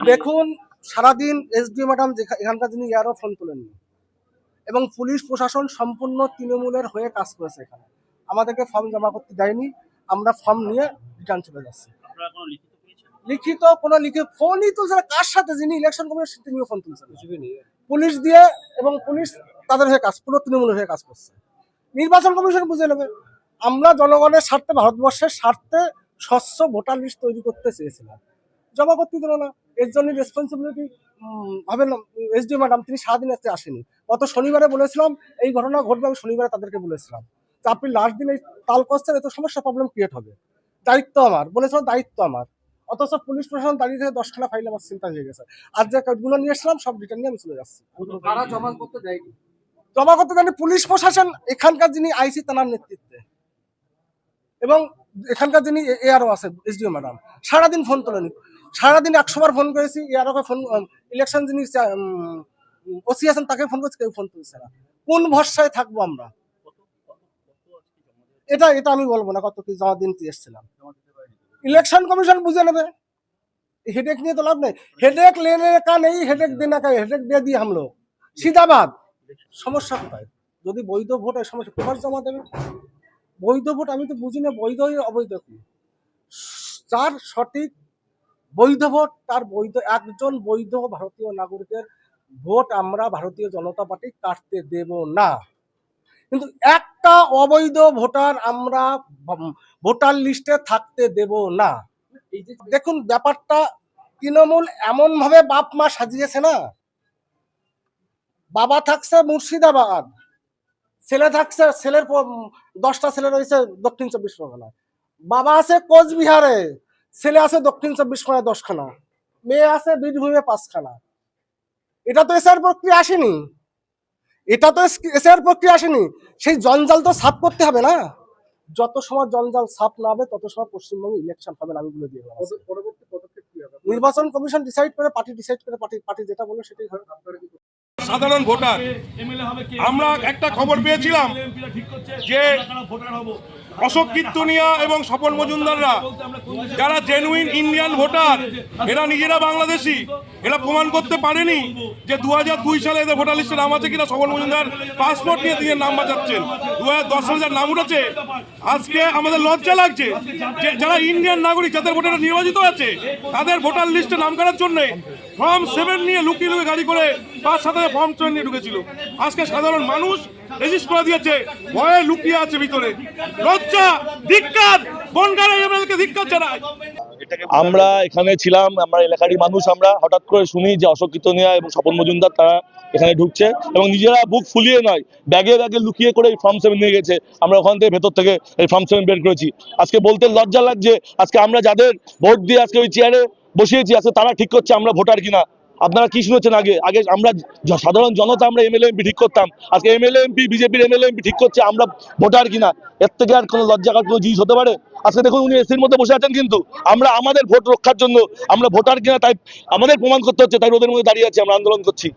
দেখুন, সারাদিন SDO madam এখানকার যিনি ইয়ারও ফোন তোলেননি এবং পুলিশ প্রশাসন সম্পূর্ণ তৃণমূলের হয়ে কাজ করেছে। এখানে আমাদেরকে ফর্ম জমা করতে দেয়নি, আমরা ফর্ম নিয়ে রিটার্ন চলে যাচ্ছি। লিখিত কোনো ফোনই তুলছে না। কার সাথে? যিনি ইলেকশন কমিশন তিনিও ফোন তুলছেন পুলিশ দিয়ে, এবং পুলিশ তাদের হয়ে কাজ, পুরো তৃণমূলের হয়ে কাজ করছে। নির্বাচন কমিশন বুঝে নেবে। আমরা জনগণের স্বার্থে, ভারতবর্ষের স্বার্থে স্বচ্ছ ভোটার লিস্ট তৈরি করতে চেয়েছিলাম, জমা করতে দিল না। এর জন্য রেসপন্সিবিলিটি হবে না এসডিও ম্যাডাম, তিনি সারাদিন আজকে আসেনি। গত শনিবারে বলেছিলাম এই ঘটনা ঘটবে, আমি শনিবারে তাদেরকে বলেছিলাম যে আপনি লাস্ট দিন এই তাল করছেন, এত সমস্যা, প্রবলেম ক্রিয়েট হবে, দায়িত্ব আমার, বলেছিলাম দায়িত্ব আমার। অথচ পুলিশ প্রশাসন দাঁড়িয়ে থেকে 10খানা ফাইল আমার চিন্তা হয়ে গেছে। আর যে কাজগুলো নিয়ে এসলাম সব রিটার্ন নিয়ে আমি চলে যাচ্ছি। জমা করতে দেয়নি পুলিশ প্রশাসন, এখানকার যিনি আইসি তার নেতৃত্বে, এবং এখানকার যিনি এআরও আছে এসডিও ম্যাডাম, সারাদিন ফোন তোলেনি। সারাদিন 100 বার ফোন করেছি, এআরওকে ফোন, ইলেকশন যিনি ওসি আছেন তাকে ফোন করছি, কেউ ফোন তুলছে না। কোন ভরসায় থাকবো আমরা? এটা আমি বলবো না কত কি জমা দিন এসেছিলাম। ইলেকশন কমিশন বুঝে নেবে, हेडेक নিয়ে তো লাভ নেই। हेडेक लेने का नहीं, हेडेक देने का, हेडेक दे दिए हम लोग, सीधा बात। সমস্যা কোথায়? যদি বৈধ ভোট হয়, সমস্যা পেপার জমা দেবে। বৈধ ভোট আমি তো বুঝি না বৈধ অবৈধ কি। যার সঠিক বৈধ ভোট, তার বৈধ, একজন বৈধ ভারতীয় নাগরিকের ভোট আমরা ভারতীয় জনতা পার্টি কাটতে দেব না। কিন্তু একটা অবৈধ ভোটার আমরা ভোটার লিস্টে থাকতে দেব না। দেখুন, ব্যাপারটা তৃণমূল এমন ভাবে বাপ মা সাজিয়েছে না। বাবা থাকছে মুর্শিদাবাদ, ছেলে থাকছে, ছেলের 10টা ছেলে রয়েছে দক্ষিণ 24 পরগনায়, বাবা আছে কোচবিহারে, ছেলে আছে দক্ষিণ 24 পরগনায় 10খানা, মেয়ে আছে বীরভূমে 5খানা। এটা তো এসআর প্রক্রিয়া আসেনি, সেই জঞ্জাল তো সাফ করতে হবে না। যত সময় জঞ্জাল সাফ না হবে তত সময় পশ্চিমবঙ্গে ইলেকশন হবে না, আমি বলে দিয়ে গেলাম। পরবর্তী পদক্ষেপ কি হবে? নির্বাচন কমিশন ডিসাইড করে, পার্টি যেটা বলে সেটাই হবে। সাধারণ ভোটার, আমরা একটা খবর পেয়েছিলাম যে অশোক কীর্তনিয়া এবং স্বপন মজুমদাররা, যারা জেনুইন ইন্ডিয়ান ভোটার, এরা নিজেরা বাংলাদেশি, এরা প্রমাণ করতে পারেনি যে 2002 সালে এদের ভোটার লিস্টে নাম আছে কিনা। স্বপন মজুমদার পাসপোর্ট নিয়ে তিনি নাম বাঁচাচ্ছেন, 2010 সালে যার নাম উঠেছে। আজকে আমাদের লজ্জা লাগছে যে যারা ইন্ডিয়ান নাগরিক, যাদের ভোটাররা নির্বাচিত আছে, তাদের ভোটার লিস্টে নাম করার জন্য ফর্ম 7 নিয়ে লুকিয়ে গাড়ি করে 5-7 ফর্ম 7 নিয়ে ঢুকেছিল। আজকে সাধারণ মানুষ রেজিস্টার করে দিয়েছে, ভয়ে লুকিয়ে আছে ভিতরে। লজ্জা, ধিক্কার, বনগাঁর এমএলএকে ধিক্কার জানাই। আমরা এখানে ছিলাম, আমরা এলাকারই মানুষ, আমরা হঠাৎ করে শুনি যে অশোক কীর্তনিয়া এবং স্বপন মজুমদার তারা এখানে ঢুকছে, এবং নিজেরা বুক ফুলিয়ে নয়, ব্যাগে লুকিয়ে করে এই ফর্ম 7 নিয়ে গেছে। আমরা ওখান থেকে ভেতর থেকে এই ফর্ম 7 বের করেছি। আজকে বলতে লজ্জা লাগছে, আজকে আমরা যাদের ভোট দিয়ে আজকে ওই চেয়ারে বসিয়েছি, আজকে তারা ঠিক করছে আমরা ভোটার কিনা। আপনারা কি শুনেছেন? আগে আমরা সাধারণ জনতা, আমরা এমএলএ এমপি ঠিক করতাম, আজকে এমএলএ এমপি, বিজেপির এমএলএ এমপি ঠিক করছে আমরা ভোটার কিনা। এর থেকে আর কোনো লজ্জাকর কোনো জিনিস হতে পারে? আজকে দেখুন, উনি এসির মধ্যে বসে আছেন, কিন্তু আমরা আমাদের ভোট রক্ষার জন্য আমরা ভোটার কিনা তাই আমাদের প্রমাণ করতে হচ্ছে, তাই ওদের মধ্যে দাঁড়িয়ে আছি, আমরা আন্দোলন করছি।